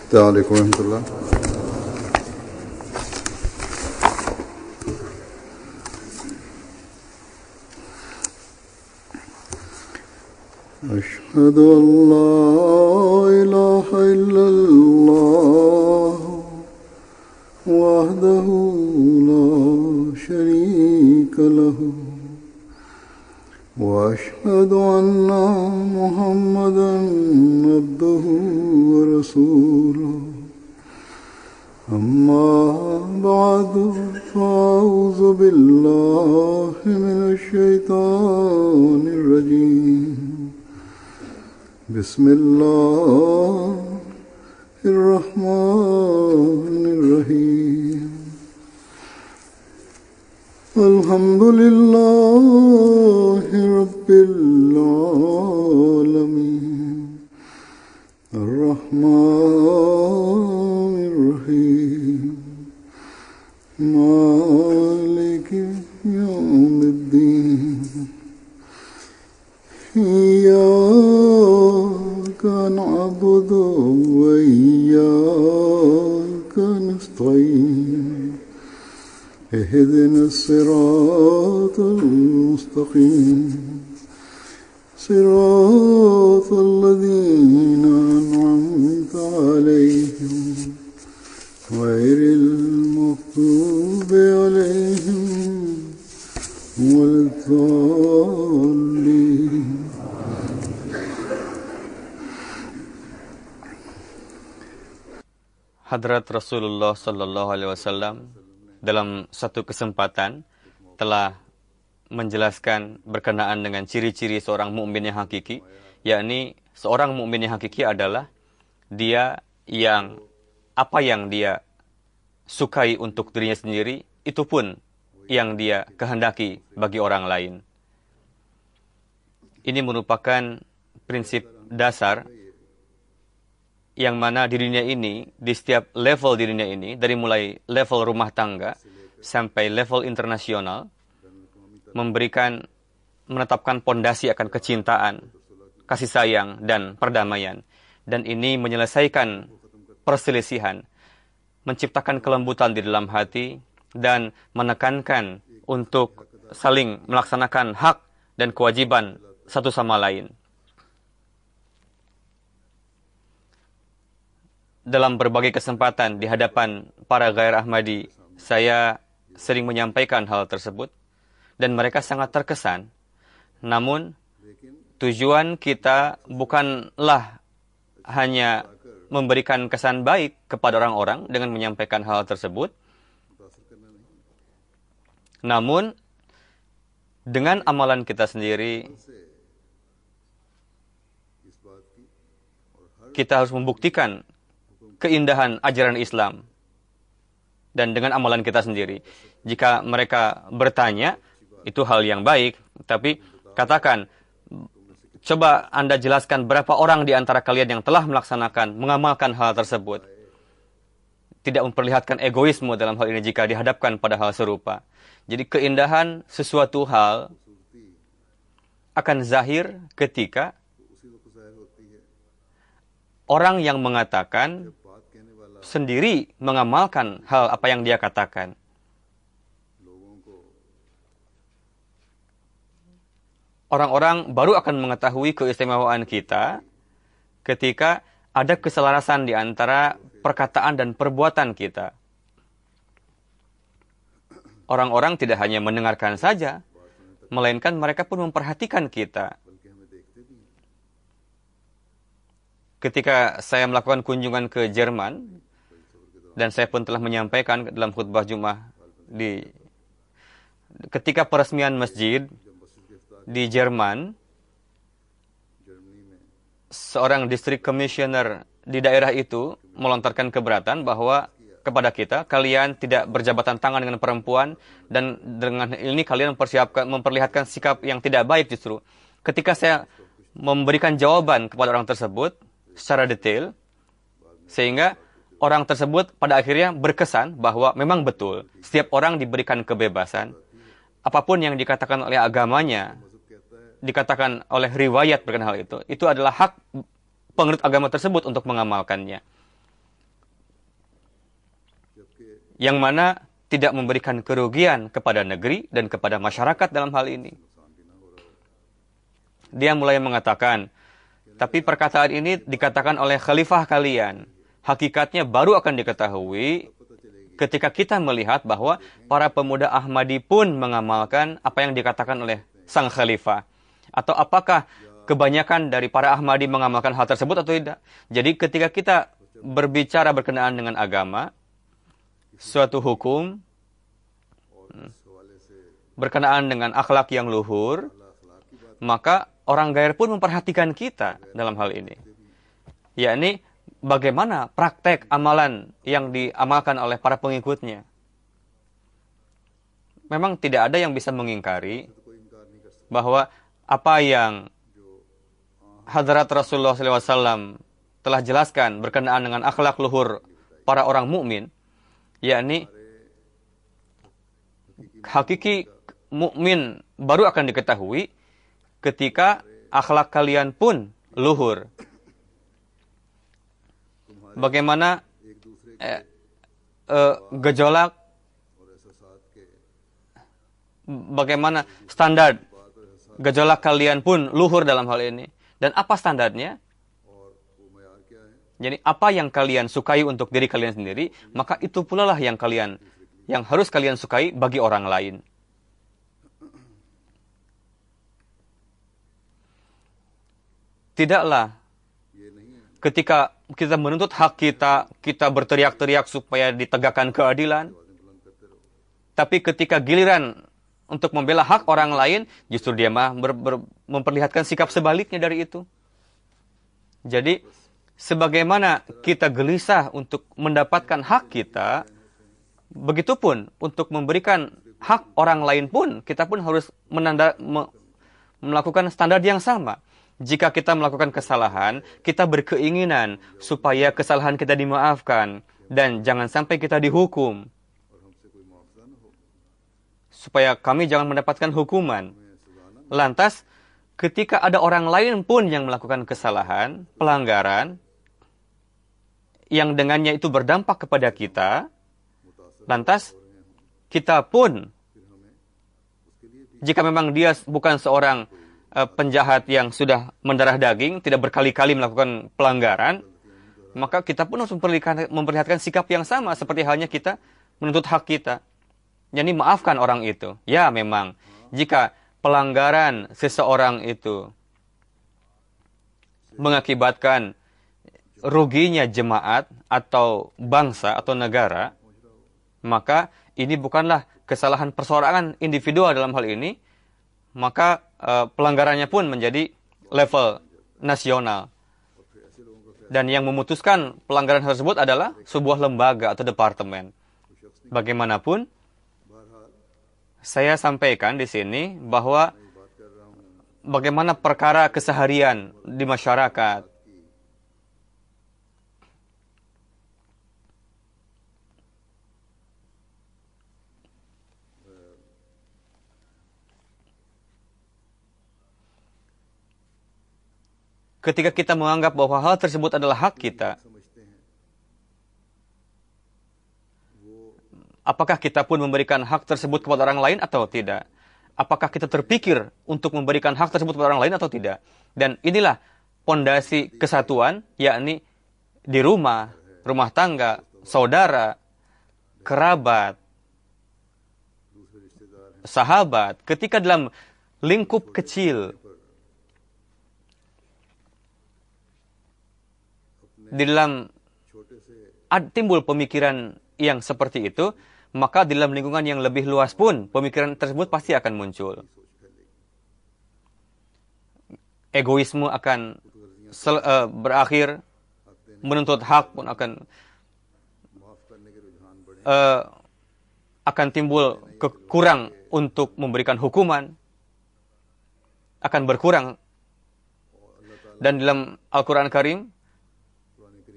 السلام عليكم ورحمة الله. أشهد أن لا إله إلا الله وحده لا شريك له وأشهد أن محمدا عبده ورسوله أما بعد فأعوذ بالله من الشيطان الرجيم بسم الله الرحمن الرحيم الحمد لله رب العالمين الرحمن الرحيم مالك يوم الدين إياك نعبد وإياك نستعين اهدنا الصراط المستقيم صراط الذين أنعمت عليهم غير المغضوب عليهم ولا الضالين. Hadrat Rasulullah Sallallahu Alaihi Wasallam dalam satu kesempatan telah menjelaskan berkenaan dengan ciri-ciri seorang mukmin yang hakiki, yakni seorang mukmin yang hakiki adalah dia yang apa yang dia sukai untuk dirinya sendiri, itu pun yang dia kehendaki bagi orang lain. Ini merupakan prinsip dasar yang mana di dunia ini, di setiap level di dunia ini, dari mulai level rumah tangga sampai level internasional, menetapkan pondasi akan kecintaan, kasih sayang, dan perdamaian. Dan ini menyelesaikan perselisihan, menciptakan kelembutan di dalam hati, dan menekankan untuk saling melaksanakan hak dan kewajiban satu sama lain. Dalam berbagai kesempatan di hadapan para ghair Ahmadi, saya sering menyampaikan hal tersebut, dan mereka sangat terkesan. Namun, tujuan kita bukanlah hanya memberikan kesan baik kepada orang-orang dengan menyampaikan hal tersebut. Namun, dengan amalan kita sendiri, kita harus membuktikan keindahan ajaran Islam. Dan dengan amalan kita sendiri. Jika mereka bertanya, itu hal yang baik. Tapi katakan, coba Anda jelaskan berapa orang di antara kalian yang telah melaksanakan, mengamalkan hal tersebut. Tidak memperlihatkan egoisme dalam hal ini jika dihadapkan pada hal serupa. Jadi keindahan sesuatu hal akan zahir ketika orang yang mengatakan sendiri mengamalkan hal apa yang dia katakan. Orang-orang baru akan mengetahui keistimewaan kita ketika ada keselarasan di antara perkataan dan perbuatan kita. Orang-orang tidak hanya mendengarkan saja, melainkan mereka pun memperhatikan kita. Ketika saya melakukan kunjungan ke Jerman, dan saya pun telah menyampaikan dalam khutbah Jumat ketika peresmian masjid di Jerman, seorang district commissioner di daerah itu melontarkan keberatan bahwa kepada kita, kalian tidak berjabatan tangan dengan perempuan, dan dengan ini kalian memperlihatkan sikap yang tidak baik justru. Ketika saya memberikan jawaban kepada orang tersebut secara detail, sehingga orang tersebut pada akhirnya berkesan bahwa memang betul, setiap orang diberikan kebebasan. Apapun yang dikatakan oleh agamanya, dikatakan oleh riwayat berkenaan hal itu adalah hak penganut agama tersebut untuk mengamalkannya. yang mana tidak memberikan kerugian kepada negeri dan kepada masyarakat dalam hal ini. Dia mulai mengatakan, tapi perkataan ini dikatakan oleh khalifah kalian. Hakikatnya baru akan diketahui ketika kita melihat bahwa para pemuda Ahmadi pun mengamalkan apa yang dikatakan oleh sang khalifah. Atau apakah kebanyakan dari para Ahmadi mengamalkan hal tersebut atau tidak. Jadi ketika kita berbicara berkenaan dengan agama, suatu hukum berkenaan dengan akhlak yang luhur, maka orang gair pun memperhatikan kita dalam hal ini. Yakni bagaimana praktek amalan yang diamalkan oleh para pengikutnya. Memang tidak ada yang bisa mengingkari bahwa apa yang Hadrat Rasulullah SAW telah jelaskan berkenaan dengan akhlak luhur para orang mukmin, yakni hakiki mukmin baru akan diketahui ketika akhlak kalian pun luhur. Bagaimana gejolak, bagaimana standar gejolak kalian pun luhur dalam hal ini. Dan apa standarnya? Jadi apa yang kalian sukai untuk diri kalian sendiri, maka itu pula lah yang harus kalian sukai bagi orang lain. Tidaklah ketika kita menuntut hak kita, kita berteriak-teriak supaya ditegakkan keadilan. Tapi ketika giliran untuk membela hak orang lain, justru dia memperlihatkan sikap sebaliknya dari itu. Jadi, sebagaimana kita gelisah untuk mendapatkan hak kita, begitupun untuk memberikan hak orang lain pun, kita pun harus melakukan standar yang sama. Jika kita melakukan kesalahan, kita berkeinginan supaya kesalahan kita dimaafkan, dan jangan sampai kita dihukum. Supaya kami jangan mendapatkan hukuman. Lantas, ketika ada orang lain pun yang melakukan kesalahan, pelanggaran, yang dengannya itu berdampak kepada kita, lantas kita pun, jika memang dia bukan seorang penjahat yang sudah mendarah daging, tidak berkali-kali melakukan pelanggaran, maka kita pun harus memperlihatkan sikap yang sama, seperti halnya kita menuntut hak kita. Jadi maafkan orang itu. Ya memang, jika pelanggaran seseorang itu mengakibatkan ruginya jemaat atau bangsa atau negara, maka ini bukanlah kesalahan perseorangan individual dalam hal ini, maka pelanggarannya pun menjadi level nasional. Dan yang memutuskan pelanggaran tersebut adalah sebuah lembaga atau departemen. Bagaimanapun, saya sampaikan di sini bahwa bagaimana perkara keseharian di masyarakat. Ketika kita menganggap bahwa hal tersebut adalah hak kita, apakah kita pun memberikan hak tersebut kepada orang lain atau tidak? Apakah kita terpikir untuk memberikan hak tersebut kepada orang lain atau tidak? Dan inilah pondasi kesatuan, yakni di rumah, rumah tangga, saudara, kerabat, sahabat. Ketika dalam lingkup kecil, di dalam timbul pemikiran yang seperti itu, maka di dalam lingkungan yang lebih luas pun pemikiran tersebut pasti akan muncul. Egoisme akan berakhir, menuntut hak pun akan timbul kurang untuk memberikan hukuman, akan berkurang. Dan dalam Al-Quran Karim,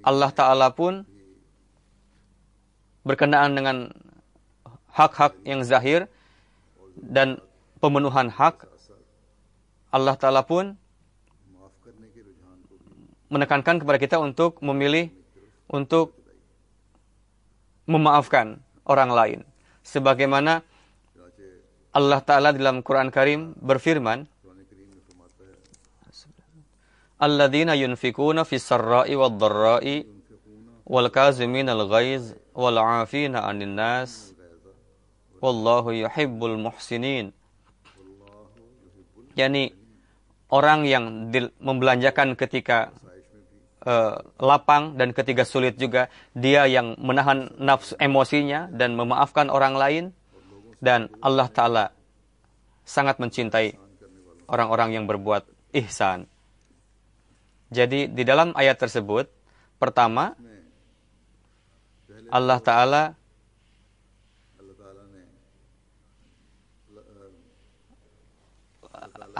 Allah Ta'ala pun berkenaan dengan hak-hak yang zahir dan pemenuhan hak, Allah Ta'ala pun menekankan kepada kita untuk memilih, untuk memaafkan orang lain. Sebagaimana Allah Ta'ala dalam Quran Karim berfirman, Alladzina yunfikuna fis sarra'i wad dharra'i wal kaziminal ghaiz wal 'afina 'anil nas wallahu yuhibbul muhsinin. Yani orang yang membelanjakan ketika lapang dan ketika sulit juga, dia yang menahan nafsu emosinya dan memaafkan orang lain, dan Allah Ta'ala sangat mencintai orang-orang yang berbuat ihsan. Jadi di dalam ayat tersebut, pertama, Allah Ta'ala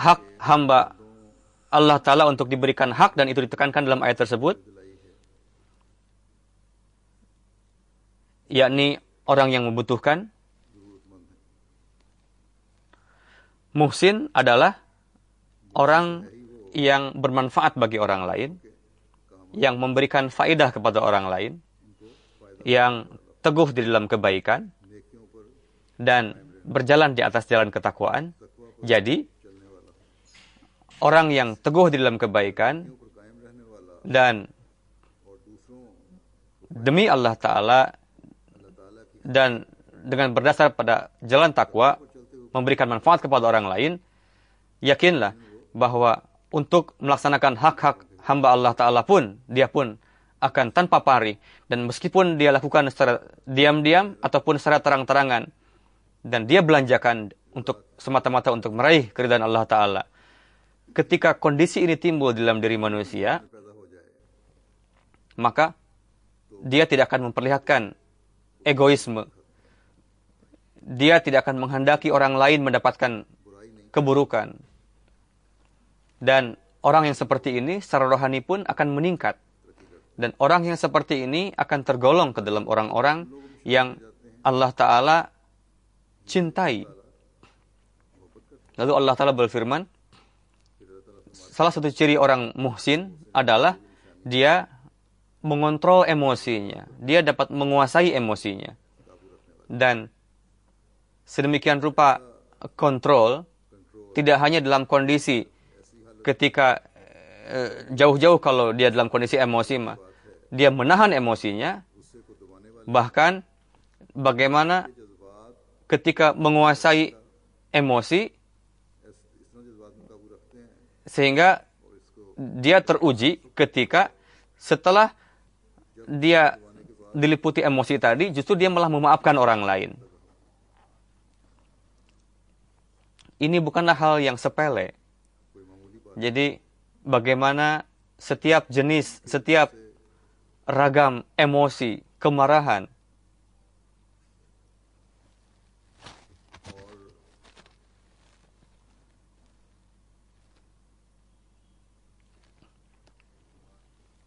hak hamba Allah Ta'ala untuk diberikan hak, dan itu ditekankan dalam ayat tersebut, yakni orang yang membutuhkan. Muhsin adalah orang yang bermanfaat bagi orang lain, yang memberikan faedah kepada orang lain, yang teguh di dalam kebaikan, dan berjalan di atas jalan ketakwaan. Jadi, orang yang teguh di dalam kebaikan dan demi Allah Ta'ala dan dengan berdasar pada jalan takwa, memberikan manfaat kepada orang lain, yakinlah bahwa untuk melaksanakan hak-hak hamba Allah Ta'ala pun, dia pun akan tanpa pari. Dan meskipun dia lakukan secara diam-diam ataupun secara terang-terangan, dan dia belanjakan untuk semata-mata untuk meraih keridhaan Allah Ta'ala, ketika kondisi ini timbul dalam diri manusia, maka dia tidak akan memperlihatkan egoisme. Dia tidak akan menghendaki orang lain mendapatkan keburukan. Dan orang yang seperti ini secara rohani pun akan meningkat. Dan orang yang seperti ini akan tergolong ke dalam orang-orang yang Allah Ta'ala cintai. Lalu Allah Ta'ala berfirman, salah satu ciri orang muhsin adalah dia mengontrol emosinya. Dia dapat menguasai emosinya. Dan sedemikian rupa kontrol tidak hanya dalam kondisi ketika jauh-jauh kalau dia dalam kondisi emosi, dia menahan emosinya. Bahkan bagaimana ketika menguasai emosi sehingga dia teruji ketika setelah dia diliputi emosi tadi, justru dia malah memaafkan orang lain. Ini bukanlah hal yang sepele. Jadi, bagaimana setiap jenis, setiap ragam emosi, kemarahan,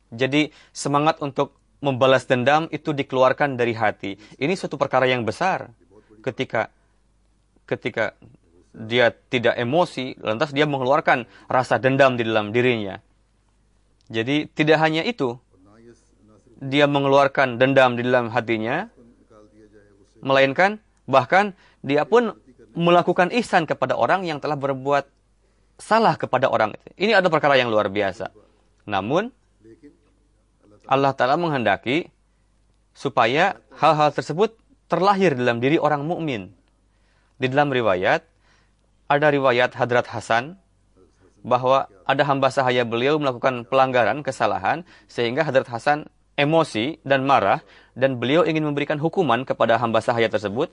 jadi semangat untuk membalas dendam itu dikeluarkan dari hati. Ini suatu perkara yang besar. Ketika dia tidak emosi, lantas dia mengeluarkan rasa dendam di dalam dirinya. Jadi tidak hanya itu, dia mengeluarkan dendam di dalam hatinya, melainkan bahkan dia pun melakukan ihsan kepada orang yang telah berbuat salah kepada orang itu. Ini adalah perkara yang luar biasa. Namun Allah Ta'ala menghendaki supaya hal-hal tersebut terlahir dalam diri orang mukmin. Di dalam riwayat, ada riwayat Hadrat Hasan bahwa ada hamba sahaya beliau melakukan pelanggaran, kesalahan, sehingga Hadrat Hasan emosi dan marah, dan beliau ingin memberikan hukuman kepada hamba sahaya tersebut.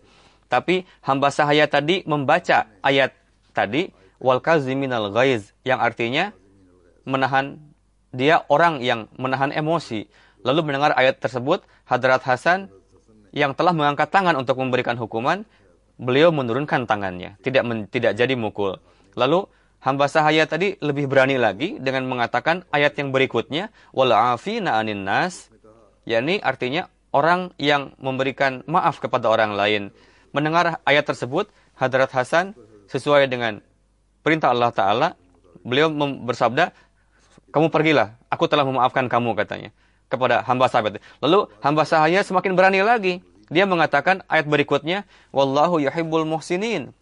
Tapi hamba sahaya tadi membaca ayat tadi, wal kaziminal ghaiz, yang artinya menahan, dia orang yang menahan emosi. Lalu mendengar ayat tersebut, Hadrat Hasan yang telah mengangkat tangan untuk memberikan hukuman, beliau menurunkan tangannya, tidak jadi mukul. Lalu hamba sahaya tadi lebih berani lagi dengan mengatakan ayat yang berikutnya, wal 'afina 'anin nas, yakni artinya orang yang memberikan maaf kepada orang lain. Mendengar ayat tersebut, Hadrat Hasan sesuai dengan perintah Allah Ta'ala, beliau bersabda, kamu pergilah, aku telah memaafkan kamu, katanya kepada hamba sahabat. Lalu hamba sahaya semakin berani lagi. Dia mengatakan ayat berikutnya, Wallahu yuhibbul muhsinin.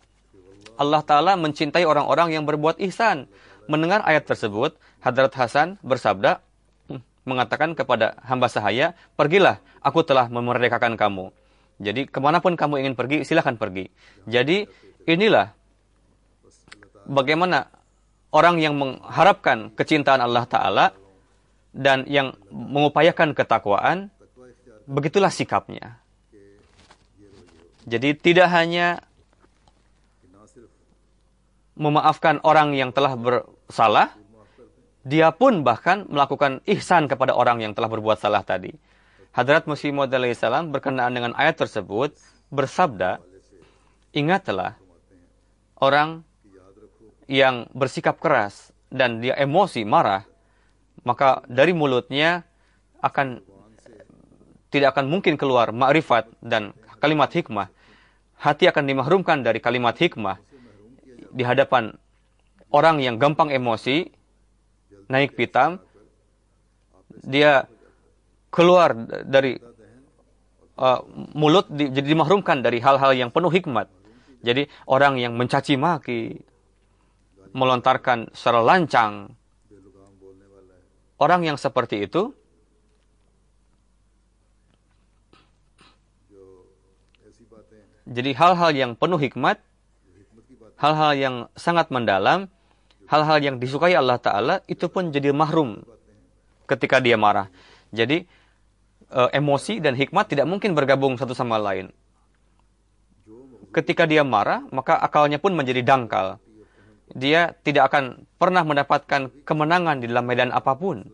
Allah Ta'ala mencintai orang-orang yang berbuat ihsan. Mendengar ayat tersebut, Hadrat Hasan bersabda, mengatakan kepada hamba sahaya, pergilah, aku telah memerdekakan kamu. Jadi kemanapun kamu ingin pergi, silahkan pergi. Jadi inilah bagaimana orang yang mengharapkan kecintaan Allah Ta'ala dan yang mengupayakan ketakwaan, begitulah sikapnya. Jadi tidak hanya memaafkan orang yang telah bersalah, dia pun bahkan melakukan ihsan kepada orang yang telah berbuat salah tadi. Hadrat Masih Maud alaihissalam berkenaan dengan ayat tersebut bersabda, ingatlah orang yang bersikap keras dan dia emosi, marah, maka dari mulutnya tidak akan mungkin keluar ma'rifat dan kalimat hikmah. Hati akan dimahrumkan dari kalimat hikmah di hadapan orang yang gampang emosi, naik pitam, dia keluar dari mulut jadi dimahrumkan dari hal-hal yang penuh hikmat. Jadi orang yang mencaci maki, melontarkan secara lancang, orang yang seperti itu jadi hal-hal yang penuh hikmat, hal-hal yang sangat mendalam, hal-hal yang disukai Allah Ta'ala, itu pun jadi mahrum ketika dia marah. Jadi emosi dan hikmat tidak mungkin bergabung satu sama lain. Ketika dia marah, maka akalnya pun menjadi dangkal. Dia tidak akan pernah mendapatkan kemenangan di dalam medan apapun.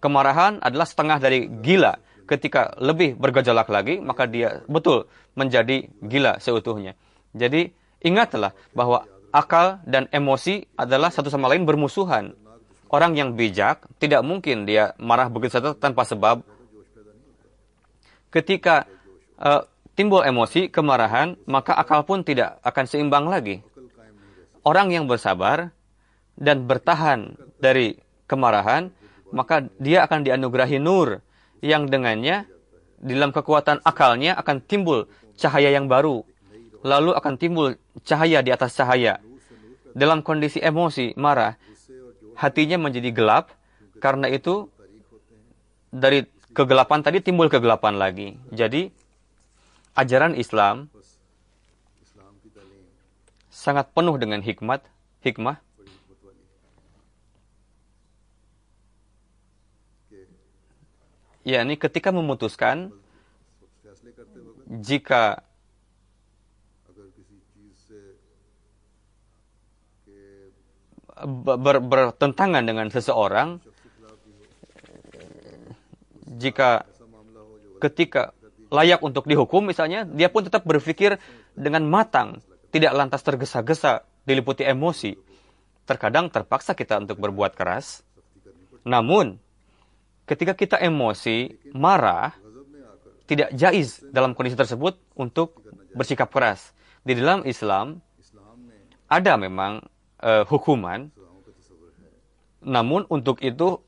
Kemarahan adalah setengah dari gila. Ketika lebih bergejolak lagi, maka dia betul menjadi gila seutuhnya. Jadi ingatlah bahwa akal dan emosi adalah satu sama lain bermusuhan. Orang yang bijak tidak mungkin dia marah begitu saja tanpa sebab. Ketika timbul emosi, kemarahan, maka akal pun tidak akan seimbang lagi. Orang yang bersabar dan bertahan dari kemarahan, maka dia akan dianugerahi nur yang dengannya di dalam kekuatan akalnya akan timbul cahaya yang baru. Lalu akan timbul cahaya di atas cahaya. Dalam kondisi emosi, marah, hatinya menjadi gelap. Karena itu, dari kegelapan tadi timbul kegelapan lagi. Jadi, ajaran Islam sangat penuh dengan hikmah. Yakni ketika memutuskan, jika bertentangan dengan seseorang, jika ketika layak untuk dihukum misalnya, dia pun tetap berpikir dengan matang, tidak lantas tergesa-gesa, diliputi emosi. Terkadang terpaksa kita untuk berbuat keras. Namun, ketika kita emosi, marah, tidak jaiz dalam kondisi tersebut untuk bersikap keras. Di dalam Islam, ada memang hukuman, namun untuk itu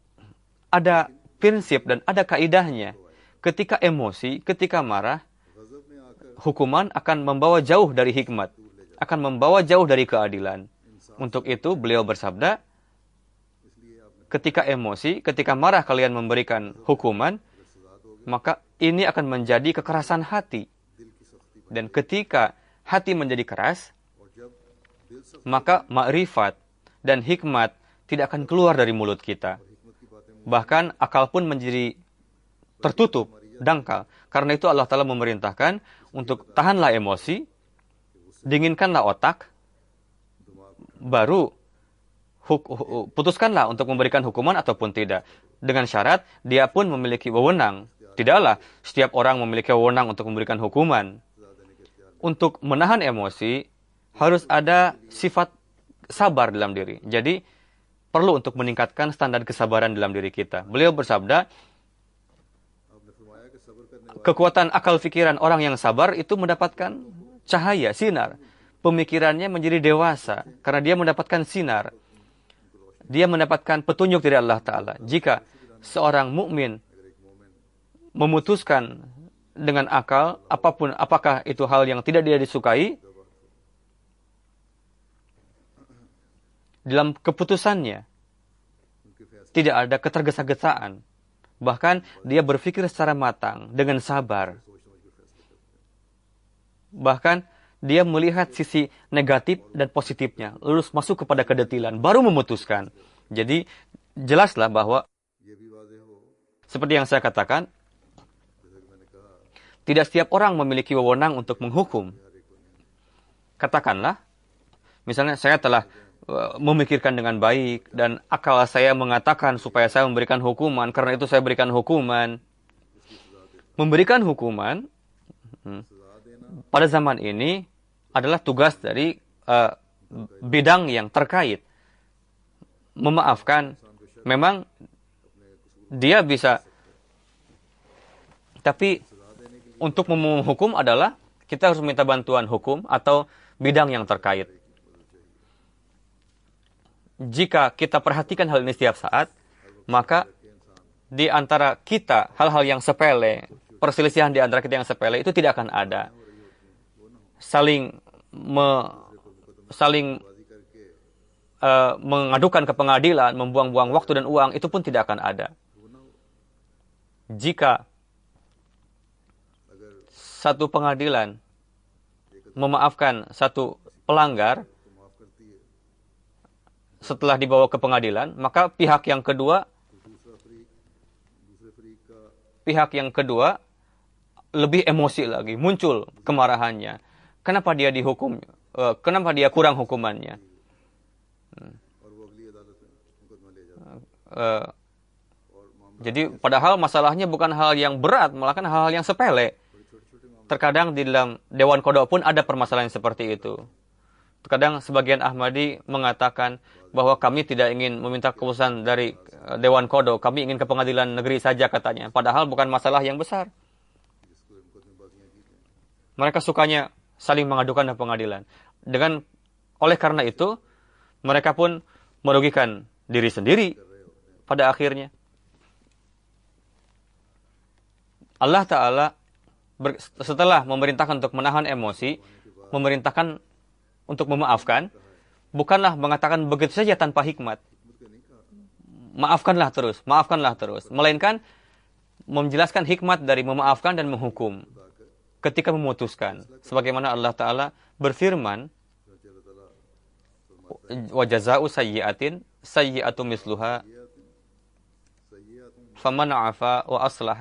ada prinsip dan ada kaidahnya. Ketika emosi, ketika marah, hukuman akan membawa jauh dari hikmat, akan membawa jauh dari keadilan. Untuk itu beliau bersabda, ketika emosi, ketika marah kalian memberikan hukuman, maka ini akan menjadi kekerasan hati. Dan ketika hati menjadi keras, maka ma'rifat dan hikmat tidak akan keluar dari mulut kita. Bahkan akal pun menjadi tertutup, dangkal. Karena itu Allah Ta'ala memerintahkan untuk tahanlah emosi, dinginkanlah otak, baru putuskanlah untuk memberikan hukuman ataupun tidak. Dengan syarat, dia pun memiliki wewenang. Tidaklah setiap orang memiliki wewenang untuk memberikan hukuman. Untuk menahan emosi, harus ada sifat sabar dalam diri. Jadi, perlu untuk meningkatkan standar kesabaran dalam diri kita. Beliau bersabda, kekuatan akal pikiran orang yang sabar itu mendapatkan cahaya, sinar. Pemikirannya menjadi dewasa, karena dia mendapatkan sinar. Dia mendapatkan petunjuk dari Allah Ta'ala. Jika seorang mukmin memutuskan dengan akal, apakah itu hal yang tidak dia disukai, dalam keputusannya tidak ada ketergesa-gesaan. Bahkan dia berpikir secara matang, dengan sabar. Bahkan dia melihat sisi negatif dan positifnya, lalu masuk kepada kedetilan, baru memutuskan. Jadi jelaslah bahwa seperti yang saya katakan, tidak setiap orang memiliki wewenang untuk menghukum. Katakanlah, misalnya saya telah memikirkan dengan baik dan akal saya mengatakan supaya saya memberikan hukuman, karena itu saya berikan hukuman. Memberikan hukuman pada zaman ini adalah tugas dari bidang yang terkait. Memaafkan, memang dia bisa, tapi untuk menghukum adalah kita harus minta bantuan hukum atau bidang yang terkait. Jika kita perhatikan hal ini setiap saat, maka di antara kita hal-hal yang sepele, perselisihan di antara kita yang sepele itu tidak akan ada. Mengadukan ke pengadilan, membuang-buang waktu dan uang, itu pun tidak akan ada. Jika satu pengadilan memaafkan satu pelanggar setelah dibawa ke pengadilan, maka pihak yang kedua lebih emosi lagi, muncul kemarahannya. Kenapa dia dihukum? Kenapa dia kurang hukumannya? Jadi padahal masalahnya bukan hal yang berat, malah hal-hal yang sepele. Terkadang di dalam Dewan Qadha pun ada permasalahan seperti itu. Terkadang sebagian Ahmadi mengatakan bahwa kami tidak ingin meminta keputusan dari Dewan Qadha, kami ingin ke pengadilan negeri saja katanya. Padahal bukan masalah yang besar. Mereka sukanya saling mengadukan ke pengadilan. Oleh karena itu, mereka pun merugikan diri sendiri pada akhirnya. Allah Ta'ala setelah memerintahkan untuk menahan emosi, memerintahkan untuk memaafkan, bukanlah mengatakan begitu saja tanpa hikmat. Maafkanlah terus. Melainkan menjelaskan hikmat dari memaafkan dan menghukum ketika memutuskan. Sebagaimana Allah Ta'ala berfirman, وَجَزَاءُ سَيِّئَةٍ سَيِّئَةٌ مِثْلُهَا فَمَنْ عَفَا وَأَصْلَحَ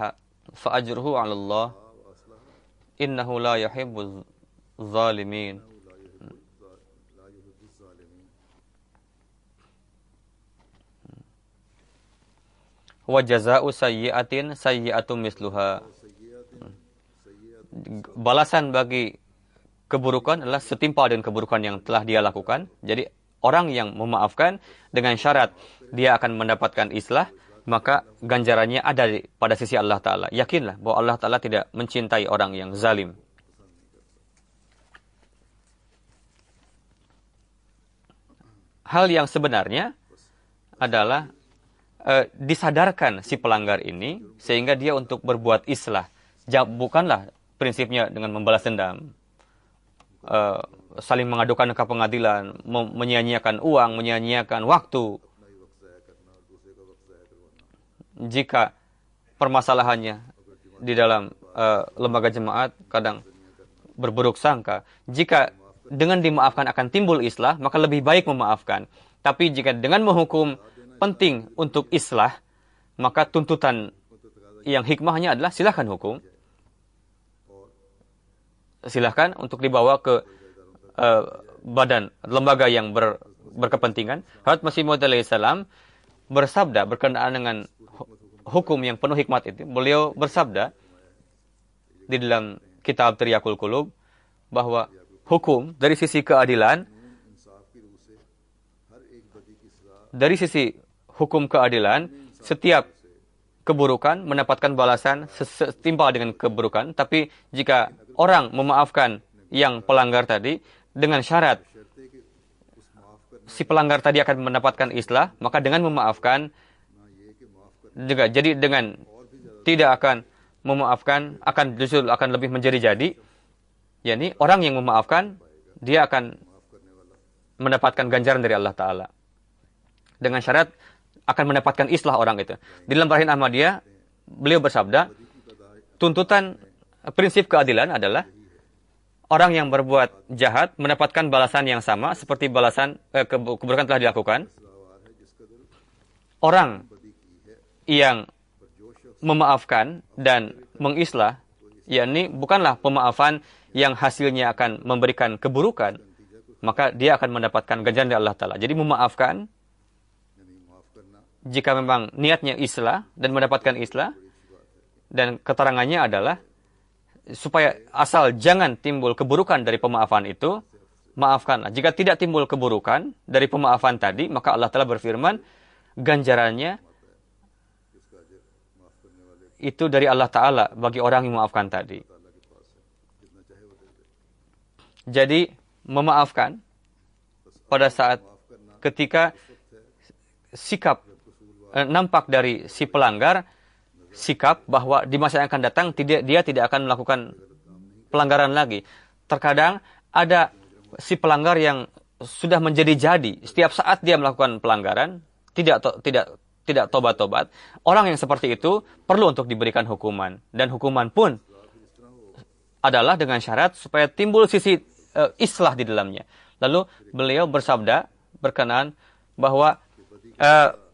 فَأَجْرُهُ عَلَى اللَّهِ إِنَّهُ لَا يُحِبُّ الظَّالِمِينَ. وَجَزَاءُ سَيِّئَةٍ سَيِّئَةٌ مِثْلُهَا. Balasan bagi keburukan adalah setimpal dengan keburukan yang telah dia lakukan. Jadi orang yang memaafkan dengan syarat dia akan mendapatkan islah, maka ganjarannya ada pada sisi Allah Ta'ala. Yakinlah bahwa Allah Ta'ala tidak mencintai orang yang zalim. Hal yang sebenarnya adalah disadarkan si pelanggar ini sehingga dia untuk berbuat islah. Bukanlah prinsipnya dengan membalas dendam, saling mengadukan ke pengadilan, menyia-nyiakan uang, menyia-nyiakan waktu. Jika permasalahannya di dalam lembaga jemaat kadang berburuk sangka, jika dengan dimaafkan akan timbul islah, maka lebih baik memaafkan. Tapi jika dengan menghukum penting untuk islah, maka tuntutan yang hikmahnya adalah silahkan hukum. Silahkan untuk dibawa ke badan, lembaga yang berkepentingan. Hadrat Masih Maud alaihissalam bersabda berkenaan dengan hukum yang penuh hikmat itu. Beliau bersabda di dalam kitab Tiryakul Qulub bahwa hukum dari sisi keadilan, dari sisi hukum keadilan, setiap keburukan mendapatkan balasan setimpal dengan keburukan. Tapi jika orang memaafkan yang pelanggar tadi dengan syarat si pelanggar tadi akan mendapatkan islah, maka dengan memaafkan juga jadi dengan tidak akan memaafkan justru akan lebih menjadi-jadi, yakni orang yang memaafkan dia akan mendapatkan ganjaran dari Allah Ta'ala. Dengan syarat akan mendapatkan islah orang itu. Di dalam Barahin Ahmadiyah, beliau bersabda, tuntutan prinsip keadilan adalah orang yang berbuat jahat mendapatkan balasan yang sama seperti balasan keburukan telah dilakukan. Orang yang memaafkan dan mengislah, yakni bukanlah pemaafan yang hasilnya akan memberikan keburukan, maka dia akan mendapatkan ganjaran dari Allah Ta'ala. Jadi memaafkan jika memang niatnya islah dan mendapatkan islah, dan keterangannya adalah supaya asal jangan timbul keburukan dari pemaafan itu, maafkanlah. Jika tidak timbul keburukan dari pemaafan tadi, maka Allah Ta'ala berfirman, ganjarannya itu dari Allah Ta'ala bagi orang yang memaafkan tadi. Jadi, memaafkan pada saat ketika sikap nampak dari si pelanggar, sikap bahwa di masa yang akan datang dia tidak akan melakukan pelanggaran lagi. Terkadang ada si pelanggar yang sudah menjadi-jadi, setiap saat dia melakukan pelanggaran, tidak tobat-tobat. Orang yang seperti itu perlu untuk diberikan hukuman, dan hukuman pun adalah dengan syarat supaya timbul sisi islah di dalamnya. Lalu beliau bersabda berkenaan bahwa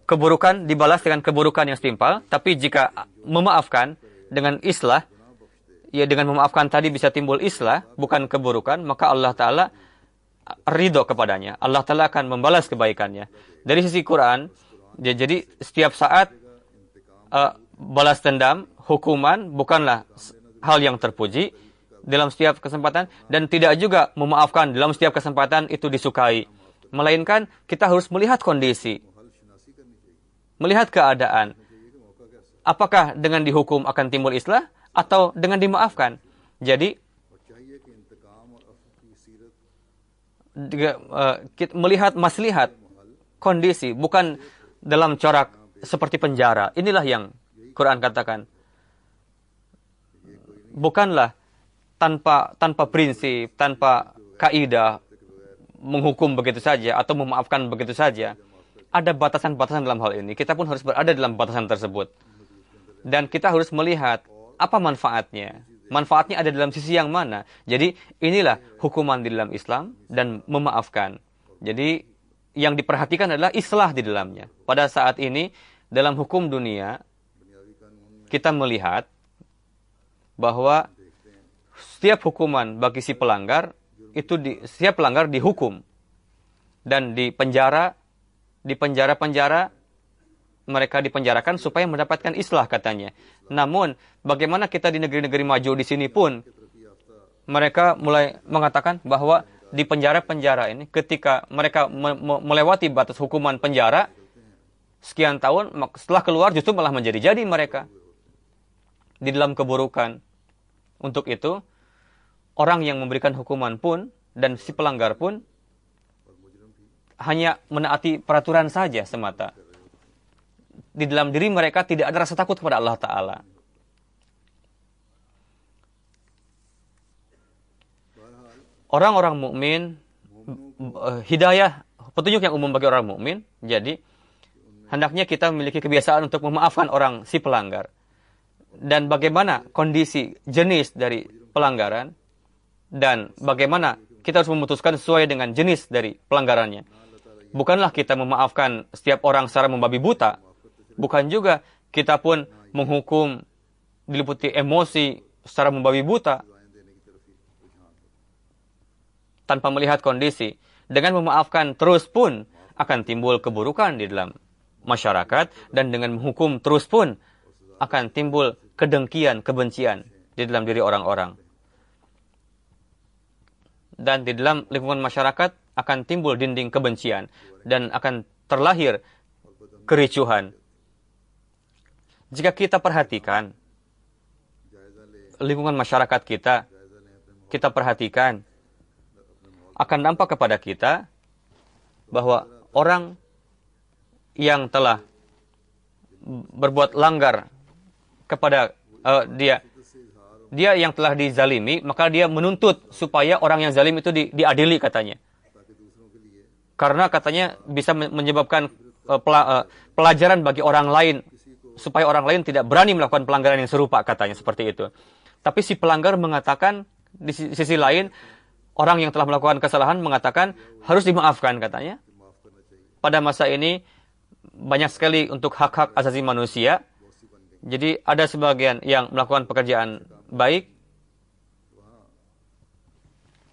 keburukan dibalas dengan keburukan yang setimpal, tapi jika memaafkan dengan islah, ya dengan memaafkan tadi bisa timbul islah, bukan keburukan, maka Allah Ta'ala ridho kepadanya. Allah Ta'ala akan membalas kebaikannya. Dari sisi Quran, jadi setiap saat balas dendam, hukuman bukanlah hal yang terpuji dalam setiap kesempatan, dan tidak juga memaafkan dalam setiap kesempatan itu disukai. Melainkan kita harus melihat kondisi, melihat keadaan. Apakah dengan dihukum akan timbul islah atau dengan dimaafkan? Jadi melihat maslihat kondisi, bukan dalam corak seperti penjara. Inilah yang Quran katakan. Bukanlah tanpa prinsip, tanpa kaidah menghukum begitu saja atau memaafkan begitu saja. Ada batasan-batasan dalam hal ini. Kita pun harus berada dalam batasan tersebut. Dan kita harus melihat apa manfaatnya. Manfaatnya ada dalam sisi yang mana. Jadi inilah hukuman di dalam Islam dan memaafkan. Jadi yang diperhatikan adalah islah di dalamnya. Pada saat ini dalam hukum dunia kita melihat bahwa setiap hukuman bagi si pelanggar itu setiap pelanggar dihukum dan dipenjara mereka dipenjarakan supaya mendapatkan islah katanya. Namun bagaimana kita di negeri-negeri maju di sini pun mereka mulai mengatakan bahwa di penjara-penjara ini ketika mereka melewati batas hukuman penjara sekian tahun, setelah keluar justru malah menjadi-jadi mereka di dalam keburukan. Untuk itu orang yang memberikan hukuman pun dan si pelanggar pun hanya menaati peraturan saja semata. Di dalam diri mereka tidak ada rasa takut kepada Allah Ta'ala. Orang-orang mukmin, hidayah, petunjuk yang umum bagi orang mukmin. Jadi hendaknya kita memiliki kebiasaan untuk memaafkan orang si pelanggar. Dan bagaimana kondisi jenis dari pelanggaran dan bagaimana kita harus memutuskan sesuai dengan jenis dari pelanggarannya. Bukanlah kita memaafkan setiap orang secara membabi buta. Bukan juga kita pun menghukum diliputi emosi secara membabi buta tanpa melihat kondisi. Dengan memaafkan terus pun akan timbul keburukan di dalam masyarakat, dan dengan menghukum terus pun akan timbul kedengkian, kebencian di dalam diri orang-orang. Dan di dalam lingkungan masyarakat akan timbul dinding kebencian dan akan terlahir kericuhan. Jika kita perhatikan lingkungan masyarakat kita perhatikan, akan nampak kepada kita bahwa orang yang telah berbuat langgar kepada dia yang telah dizalimi, maka dia menuntut supaya orang yang zalim itu diadili katanya. Karena katanya bisa menyebabkan pelajaran bagi orang lain, supaya orang lain tidak berani melakukan pelanggaran yang serupa katanya, seperti itu. Tapi si pelanggar mengatakan, di sisi lain, orang yang telah melakukan kesalahan mengatakan harus dimaafkan katanya. Pada masa ini banyak sekali untuk hak-hak asasi manusia. Jadi ada sebagian yang melakukan pekerjaan baik.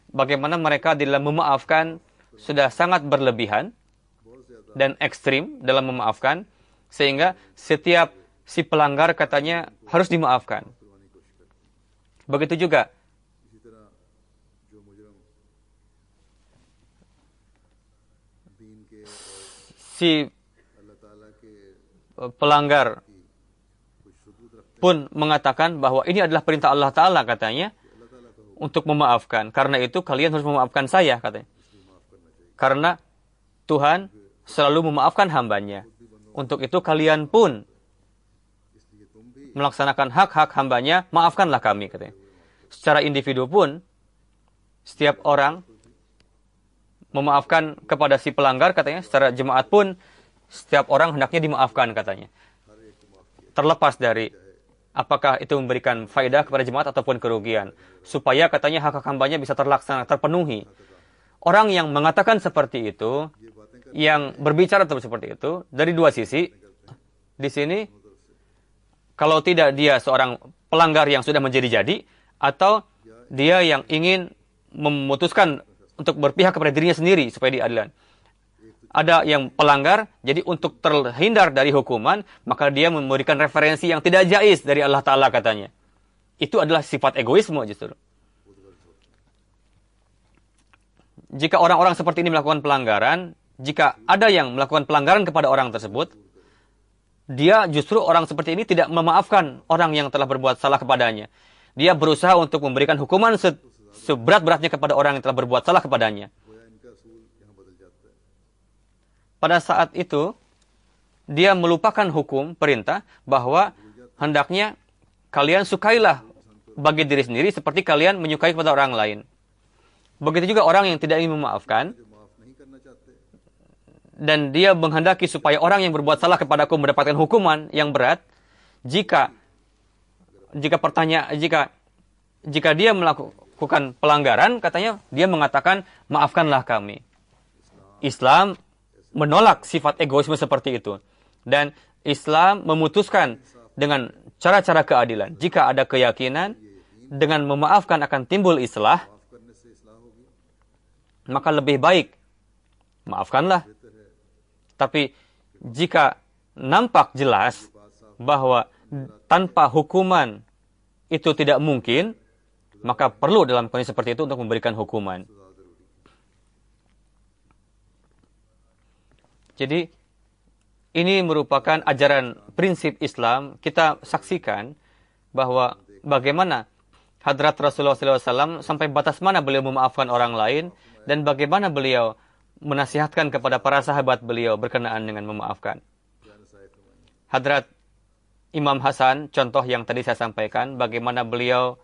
Bagaimana mereka di dalam memaafkan sudah sangat berlebihan dan ekstrim dalam memaafkan, sehingga setiap si pelanggar katanya harus dimaafkan. Begitu juga si pelanggar pun mengatakan bahwa ini adalah perintah Allah Ta'ala katanya untuk memaafkan. Karena itu kalian harus memaafkan saya katanya. Karena Tuhan selalu memaafkan hambanya. Untuk itu kalian pun melaksanakan hak-hak hambanya, maafkanlah kami katanya. Secara individu pun, setiap orang memaafkan kepada si pelanggar katanya. Secara jemaat pun, setiap orang hendaknya dimaafkan katanya. Terlepas dari apakah itu memberikan faedah kepada jemaat ataupun kerugian. Supaya katanya hak-hak hambanya bisa terlaksana, terpenuhi. Orang yang mengatakan seperti itu, yang berbicara seperti itu, dari dua sisi, di sini, kalau tidak dia seorang pelanggar yang sudah menjadi-jadi, atau dia yang ingin memutuskan untuk berpihak kepada dirinya sendiri supaya diadilan. Ada yang pelanggar, jadi untuk terhindar dari hukuman, maka dia memberikan referensi yang tidak jais dari Allah Ta'ala katanya. Itu adalah sifat egoisme justru. Jika orang-orang seperti ini melakukan pelanggaran, jika ada yang melakukan pelanggaran kepada orang tersebut, dia justru orang seperti ini tidak memaafkan orang yang telah berbuat salah kepadanya. Dia berusaha untuk memberikan hukuman seberat-beratnya kepada orang yang telah berbuat salah kepadanya. Pada saat itu, dia melupakan hukum perintah bahwa hendaknya kalian sukailah bagi diri sendiri seperti kalian menyukai kepada orang lain. Begitu juga orang yang tidak ingin memaafkan, dan dia menghendaki supaya orang yang berbuat salah kepadaku mendapatkan hukuman yang berat, jika dia melakukan pelanggaran, katanya dia mengatakan maafkanlah kami. Islam menolak sifat egoisme seperti itu, dan Islam memutuskan dengan cara-cara keadilan. Jika ada keyakinan dengan memaafkan akan timbul islah, maka lebih baik maafkanlah. Tapi jika nampak jelas bahwa tanpa hukuman itu tidak mungkin, maka perlu dalam kondisi seperti itu untuk memberikan hukuman. Jadi, ini merupakan ajaran prinsip Islam. Kita saksikan bahwa bagaimana Hadrat Rasulullah SAW sampai batas mana beliau memaafkan orang lain, dan bagaimana beliau menasihatkan kepada para sahabat beliau berkenaan dengan memaafkan. Hadrat Imam Hasan, contoh yang tadi saya sampaikan, bagaimana beliau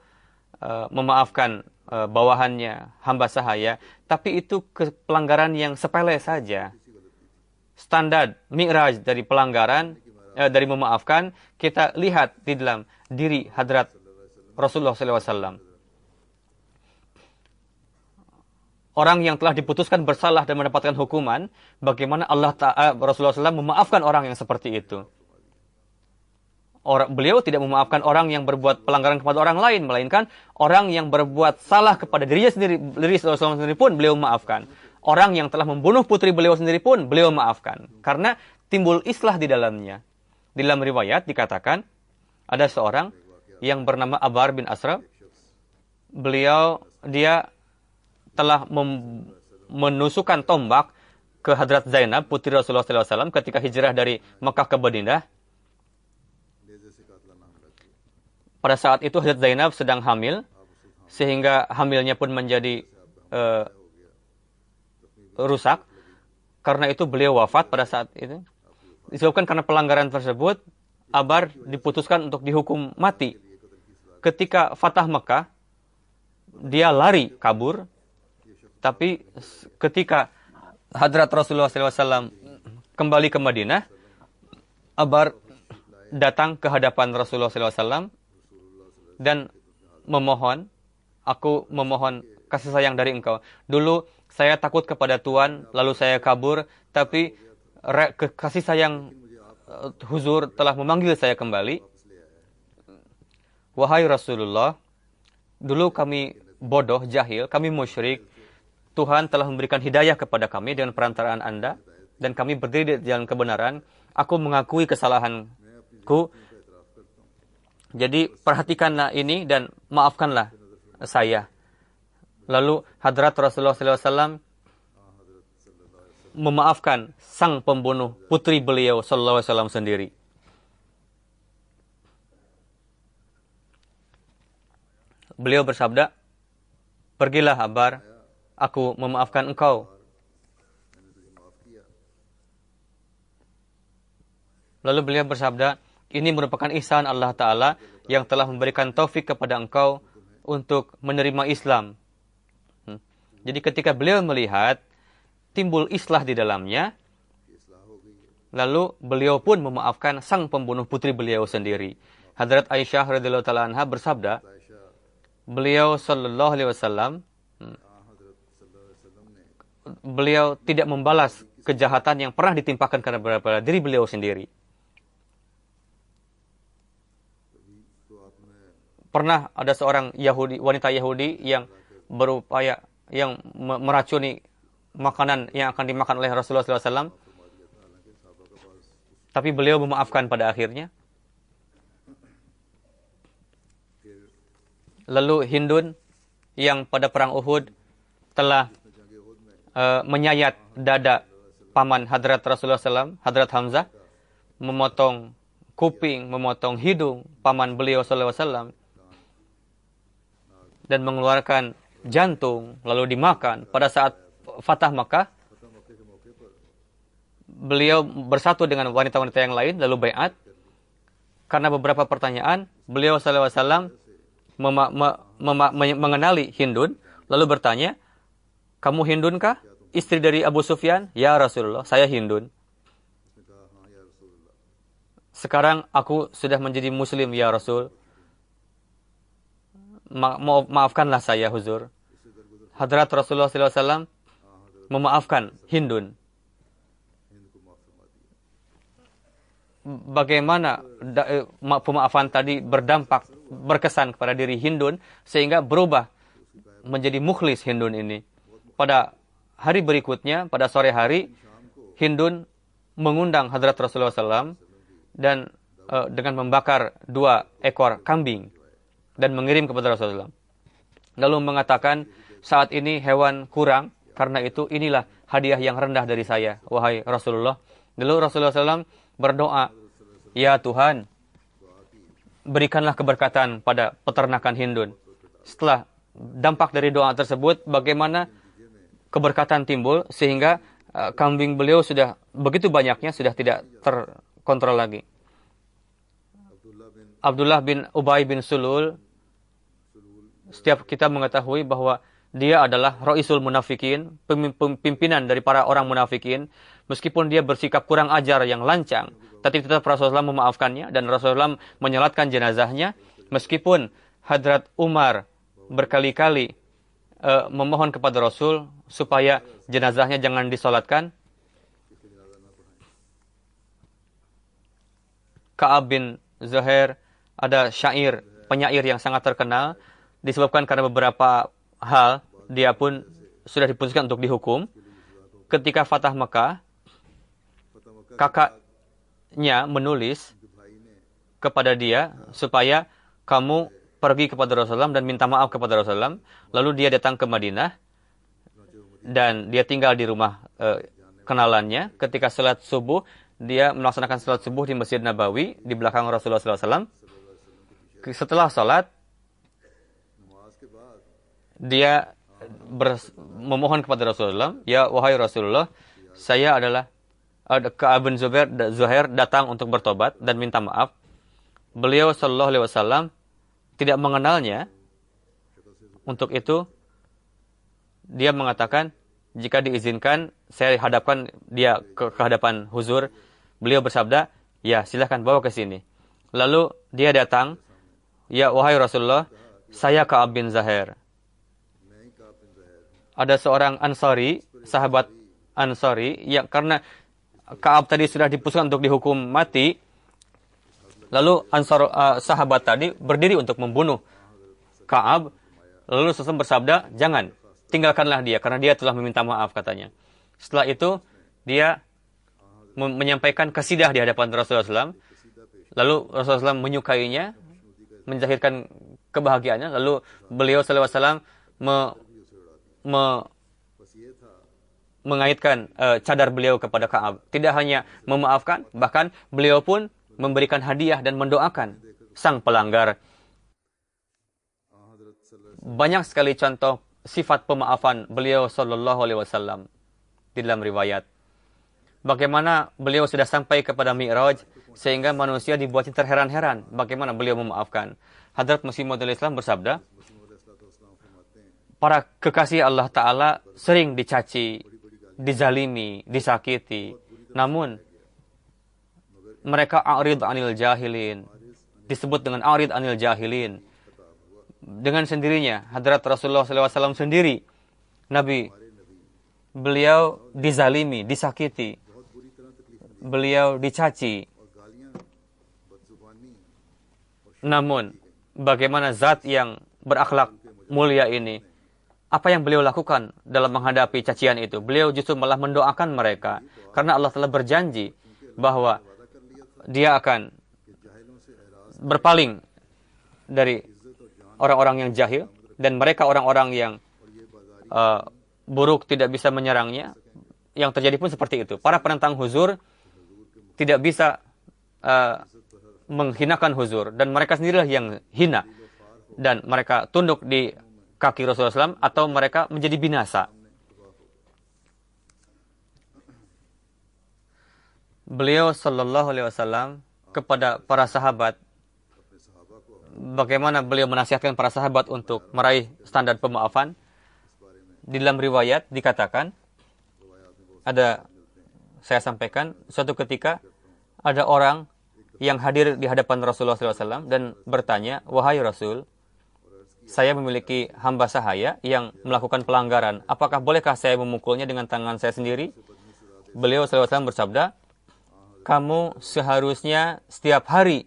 memaafkan bawahannya, hamba sahaya, tapi itu pelanggaran yang sepele saja. Standar mi'raj dari pelanggaran, dari memaafkan, kita lihat di dalam diri Hadrat Rasulullah SAW. Orang yang telah diputuskan bersalah dan mendapatkan hukuman, bagaimana Rasulullah SAW memaafkan orang yang seperti itu. Beliau tidak memaafkan orang yang berbuat pelanggaran kepada orang lain, melainkan orang yang berbuat salah kepada dirinya sendiri, diri Rasulullah sendiri pun beliau memaafkan. Orang yang telah membunuh putri beliau sendiri pun beliau maafkan. Karena timbul islah di dalamnya. Di dalam riwayat dikatakan, ada seorang yang bernama Abar bin Asrab. Dia telah menusukkan tombak ke Hadrat Zainab, putri Rasulullah SAW, ketika hijrah dari Mekah ke Madinah. Pada saat itu Hadrat Zainab sedang hamil, sehingga hamilnya pun menjadi rusak. Karena itu beliau wafat pada saat itu. Disebabkan karena pelanggaran tersebut, Abar diputuskan untuk dihukum mati. ketika Fatah Mekah, dia lari kabur. Tapi ketika Hadrat Rasulullah SAW kembali ke Madinah, Abar datang ke hadapan Rasulullah SAW dan memohon, aku memohon kasih sayang dari engkau. Dulu saya takut kepada Tuhan, lalu saya kabur, tapi kasih sayang Huzur telah memanggil saya kembali. Wahai Rasulullah, dulu kami bodoh, jahil, kami musyrik. Tuhan telah memberikan hidayah kepada kami dengan perantaraan Anda, dan kami berdiri di jalan kebenaran. Aku mengakui kesalahanku. Jadi perhatikanlah ini dan maafkanlah saya. Lalu Hadrat Rasulullah SAW memaafkan sang pembunuh putri beliau SAW sendiri. Beliau bersabda, pergilah Abar, aku memaafkan engkau. Lalu beliau bersabda, ini merupakan ihsan Allah Ta'ala yang telah memberikan taufik kepada engkau untuk menerima Islam. Jadi ketika beliau melihat timbul islah di dalamnya, lalu beliau pun memaafkan sang pembunuh putri beliau sendiri. Hadrat Aisyah radhiyallahu ta'ala anha bersabda, beliau sallallahu alaihi wasallam, beliau tidak membalas kejahatan yang pernah ditimpakan kepada diri beliau sendiri. Pernah ada seorang Yahudi, wanita Yahudi yang berupaya yang meracuni makanan yang akan dimakan oleh Rasulullah SAW. Tapi beliau memaafkan pada akhirnya. Lalu Hindun yang pada perang Uhud telah menyayat dada paman Hadrat Rasulullah SAW, Hadrat Hamzah, memotong kuping, memotong hidung paman beliau SAW, dan mengeluarkan jantung, lalu dimakan. Pada saat Fatah Makkah, beliau bersatu dengan wanita-wanita yang lain, lalu baiat. Karena beberapa pertanyaan, beliau SAW mengenali Hindun, lalu bertanya, kamu Hindun kah? Istri dari Abu Sufyan? Ya Rasulullah, saya Hindun. Sekarang aku sudah menjadi Muslim, ya Rasul. Maafkanlah saya, Huzur. Hadrat Rasulullah SAW memaafkan Hindun. Bagaimana pemaafan tadi berdampak, berkesan kepada diri Hindun, sehingga berubah menjadi mukhlis Hindun ini. Pada hari berikutnya, pada sore hari, Hindun mengundang Hadrat Rasulullah SAW dan dengan membakar 2 ekor kambing dan mengirim kepada Rasulullah. Lalu mengatakan, saat ini hewan kurang, karena itu inilah hadiah yang rendah dari saya, wahai Rasulullah. Lalu Rasulullah SAW berdoa, ya Tuhan, berikanlah keberkatan pada peternakan Hindun. Setelah dampak dari doa tersebut, bagaimana keberkatan timbul, sehingga kambing beliau sudah begitu banyaknya, sudah tidak terkontrol lagi. Abdullah bin Ubay bin Sulul, setiap kita mengetahui bahwa dia adalah Ra'isul Munafikin, pimpinan dari para orang munafikin. Meskipun dia bersikap kurang ajar yang lancang, tapi tetap Rasulullah memaafkannya dan Rasulullah menyolatkan jenazahnya. Meskipun Hadrat Umar berkali-kali memohon kepada Rasul supaya jenazahnya jangan disolatkan. Ka'ab bin Zuhair, ada syair, penyair yang sangat terkenal, disebabkan karena beberapa hal, dia pun sudah diputuskan untuk dihukum. Ketika Fatah Mekah, kakaknya menulis kepada dia supaya kamu pergi kepada Rasulullah dan minta maaf kepada Rasulullah. Lalu dia datang ke Madinah dan dia tinggal di rumah kenalannya. Ketika salat subuh, dia melaksanakan salat subuh di Masjid Nabawi di belakang Rasulullah SAW. Setelah salat, dia memohon kepada Rasulullah, ya wahai Rasulullah, saya adalah Ka'ab bin Zuhair datang untuk bertobat dan minta maaf. Beliau sallallahu alaihi wasallam tidak mengenalnya. Untuk itu, dia mengatakan, jika diizinkan, saya hadapkan dia ke hadapan huzur. Beliau bersabda, ya silahkan bawa ke sini. Lalu dia datang, ya wahai Rasulullah, saya Ka'ab bin Zahir. Ada seorang Ansari, sahabat Ansari, yang karena Ka'ab tadi sudah diputuskan untuk dihukum mati, lalu sahabat tadi berdiri untuk membunuh Ka'ab. Lalu Rasulullah bersabda, jangan, tinggalkanlah dia, karena dia telah meminta maaf, katanya. Setelah itu, dia menyampaikan kasidah di hadapan Rasulullah SAW. Lalu Rasulullah SAW menyukainya, menzahirkan kebahagiaannya. Lalu beliau SAW mengaitkan cadar beliau kepada Ka'ab. Tidak hanya memaafkan, bahkan beliau pun memberikan hadiah dan mendoakan sang pelanggar. Banyak sekali contoh sifat pemaafan beliau sallallahu alaihi wasallam di dalam riwayat. Bagaimana beliau sudah sampai kepada Mi'raj sehingga manusia dibuatnya terheran-heran bagaimana beliau memaafkan. Hadrat Masih Maud Islam bersabda, para kekasih Allah Ta'ala sering dicaci, dizalimi, disakiti. Namun mereka a'rid anil jahilin, disebut dengan a'rid anil jahilin. Dengan sendirinya, Hadrat Rasulullah SAW sendiri, Nabi, beliau dizalimi, disakiti, beliau dicaci. Namun, bagaimana zat yang berakhlak mulia ini, apa yang beliau lakukan dalam menghadapi cacian itu? Beliau justru malah mendoakan mereka, karena Allah telah berjanji bahwa dia akan berpaling dari orang-orang yang jahil, dan mereka orang-orang yang buruk tidak bisa menyerangnya. Yang terjadi pun seperti itu. Para penentang huzur tidak bisa menghinakan huzur, dan mereka sendirilah yang hina, dan mereka tunduk di kaki Rasulullah SAW, atau mereka menjadi binasa. Beliau sallallahu alaihi wasallam kepada para sahabat, bagaimana beliau menasihatkan para sahabat untuk meraih standar pemaafan. Di dalam riwayat dikatakan, saya sampaikan, suatu ketika ada orang yang hadir di hadapan Rasulullah SAW dan bertanya, wahai Rasul, saya memiliki hamba sahaya yang melakukan pelanggaran. Apakah bolehkah saya memukulnya dengan tangan saya sendiri? Beliau SAW bersabda, kamu seharusnya setiap hari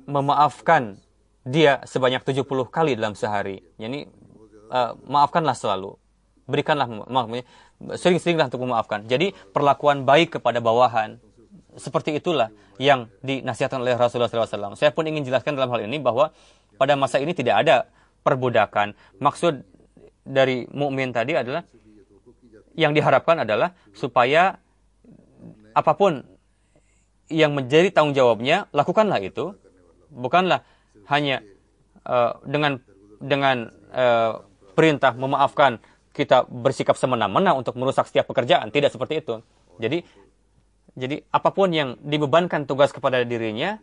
memaafkan dia sebanyak 70 kali dalam sehari. Yani maafkanlah selalu. Berikanlah maaf. Sering-seringlah untuk memaafkan. Jadi perlakuan baik kepada bawahan. Seperti itulah yang dinasihatkan oleh Rasulullah SAW. Saya pun ingin jelaskan dalam hal ini bahwa pada masa ini tidak ada perbudakan. Maksud dari mukmin tadi adalah, yang diharapkan adalah supaya apapun yang menjadi tanggung jawabnya, lakukanlah itu. Bukanlah hanya dengan perintah memaafkan kita bersikap semena-mena untuk merusak setiap pekerjaan. Tidak seperti itu. Jadi apapun yang dibebankan tugas kepada dirinya,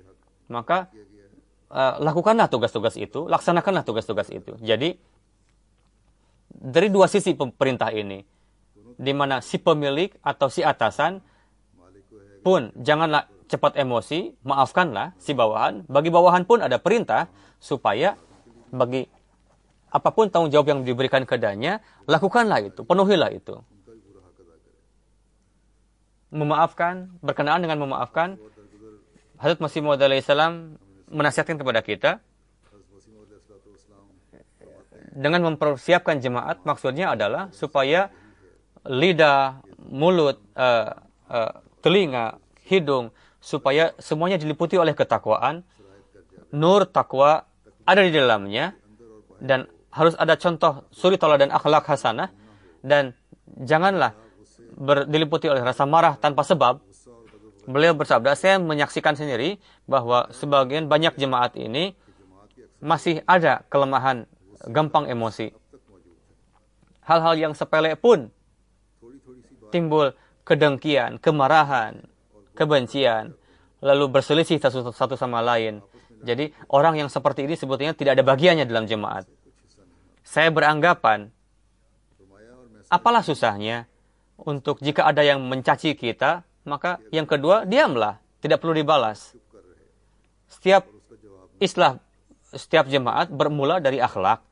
maka lakukanlah tugas-tugas itu, laksanakanlah tugas-tugas itu. Jadi dari dua sisi perintah ini, di mana si pemilik atau si atasan pun janganlah cepat emosi, maafkanlah si bawahan. Bagi bawahan pun ada perintah supaya bagi apapun tanggung jawab yang diberikan kepadanya, lakukanlah itu, penuhilah itu. Memaafkan, berkenaan dengan memaafkan, Hazrat Masih Maud alaihissalam menasihatkan kepada kita dengan mempersiapkan jemaat. Maksudnya adalah supaya lidah, mulut, telinga, hidung, supaya semuanya diliputi oleh ketakwaan. Nur takwa ada di dalamnya, dan harus ada contoh suri tauladan akhlak hasanah, dan janganlah diliputi oleh rasa marah tanpa sebab. Beliau bersabda, saya menyaksikan sendiri bahwa sebagian banyak jemaat ini masih ada kelemahan, gampang emosi. Hal-hal yang sepele pun timbul kedengkian, kemarahan, kebencian, lalu berselisih satu sama lain. Jadi orang yang seperti ini sebetulnya tidak ada bagiannya dalam jemaat. Saya beranggapan, apalah susahnya untuk jika ada yang mencaci kita, maka yang kedua, diamlah. Tidak perlu dibalas. Setiap jemaat bermula dari akhlak.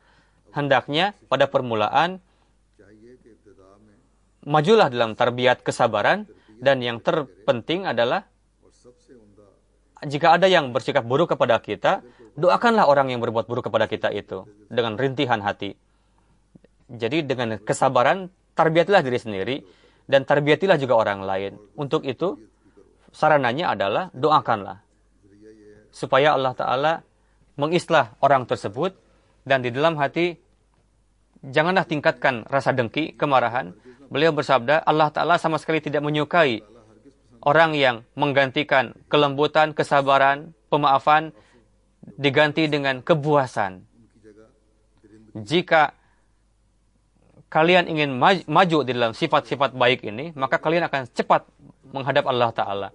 Hendaknya pada permulaan, majulah dalam tarbiyat kesabaran. Dan yang terpenting adalah, jika ada yang bersikap buruk kepada kita, doakanlah orang yang berbuat buruk kepada kita itu dengan rintihan hati. Jadi dengan kesabaran, tarbiyatilah diri sendiri dan tarbiyatilah juga orang lain. Untuk itu, sarananya adalah doakanlah supaya Allah Ta'ala mengislah orang tersebut, dan di dalam hati janganlah tingkatkan rasa dengki, kemarahan. Beliau bersabda, Allah Ta'ala sama sekali tidak menyukai orang yang menggantikan kelembutan, kesabaran, pemaafan diganti dengan kebuasan. Jika kalian ingin maju di dalam sifat-sifat baik ini, maka kalian akan cepat menghadap Allah Ta'ala.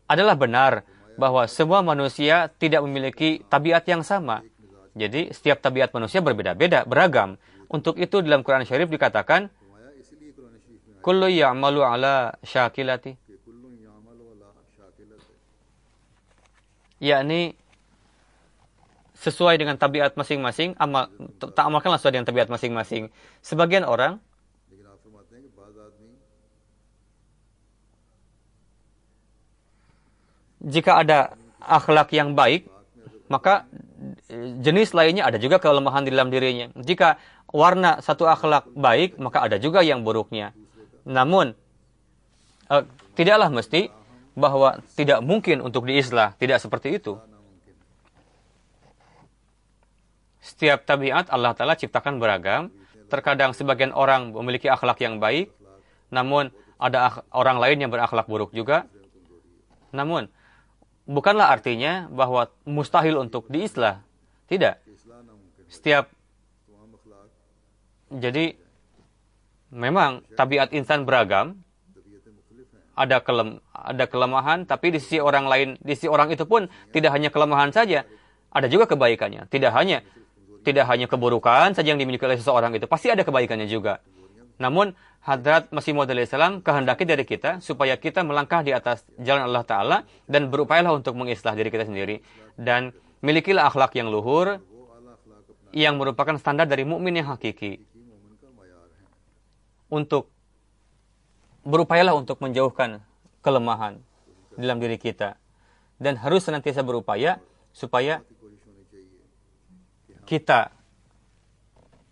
Adalah benar bahwa semua manusia tidak memiliki tabiat yang sama. Jadi setiap tabiat manusia berbeda-beda, beragam. Untuk itu dalam Quran Syarif dikatakan, kullu ya'malu ala syakilati. Yakni sesuai dengan tabiat masing-masing, amalkanlah sesuai dengan tabiat masing-masing. Sebagian orang jika ada akhlak yang baik, maka jenis lainnya ada juga kelemahan di dalam dirinya. Jika warna satu akhlak baik, maka ada juga yang buruknya. Namun, tidaklah mesti bahwa tidak mungkin untuk diislah. Tidak seperti itu. Setiap tabiat Allah Ta'ala ciptakan beragam. Terkadang sebagian orang memiliki akhlak yang baik, namun ada orang lain yang berakhlak buruk juga. Namun, bukanlah artinya bahwa mustahil untuk diislah. Tidak. Jadi, memang tabiat insan beragam. Ada kelemahan, tapi di sisi orang lain, di sisi orang itu pun tidak hanya kelemahan saja, ada juga kebaikannya. Tidak hanya keburukan saja yang dimiliki oleh seseorang itu, pasti ada kebaikannya juga. Namun Hadrat Masih Maud alaihi salam kehendaki dari kita supaya kita melangkah di atas jalan Allah Ta'ala dan berupayalah untuk mengislah diri kita sendiri, dan milikilah akhlak yang luhur yang merupakan standar dari mukmin yang hakiki. Berupayalah untuk menjauhkan kelemahan dalam diri kita. Dan harus senantiasa berupaya supaya kita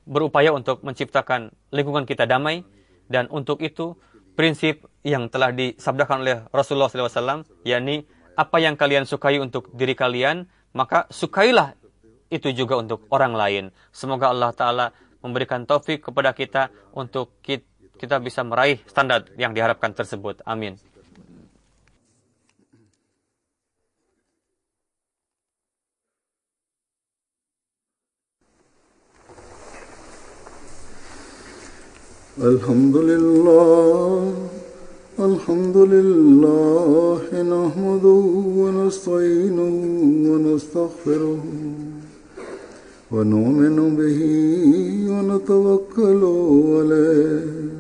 berupaya untuk menciptakan lingkungan kita damai. Dan untuk itu, prinsip yang telah disabdakan oleh Rasulullah SAW, yakni apa yang kalian sukai untuk diri kalian, maka sukailah itu juga untuk orang lain. Semoga Allah Ta'ala memberikan taufik kepada kita untuk kita bisa meraih standar yang diharapkan tersebut. Amin. Alhamdulillah nahmaduhu wa nasta'inuhu wa nastaghfiruhu wa nu'minu bihi wa natawakkalu alayhi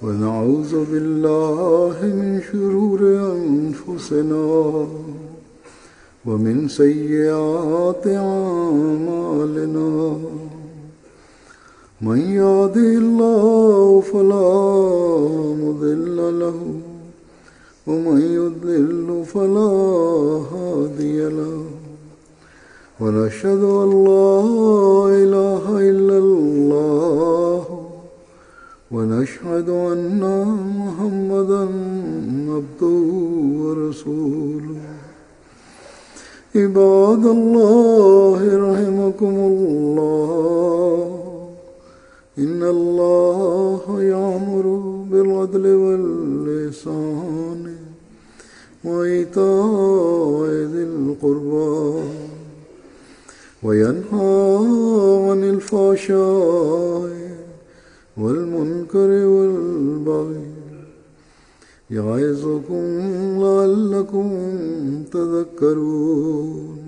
wa na'udzu billahi min shururi anfusina wa min sayyiati a'malina. من يهده الله فلا مضل له ومن يضلل فلا هادي له ونشهد أن لا إله إلا الله ونشهد أن محمدا عبده ورسوله. عباد الله رحمكم الله، إن الله يأمر بالعدل والإحسان وإيتاء ذي القربى وينهى عن الفحشاء والمنكر والبغي يعظكم لعلكم تذكرون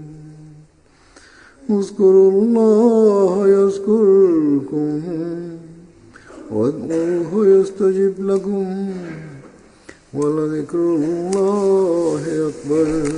اذكروا الله يذكركم وادعوه يستجب لكم ولذكر الله أكبر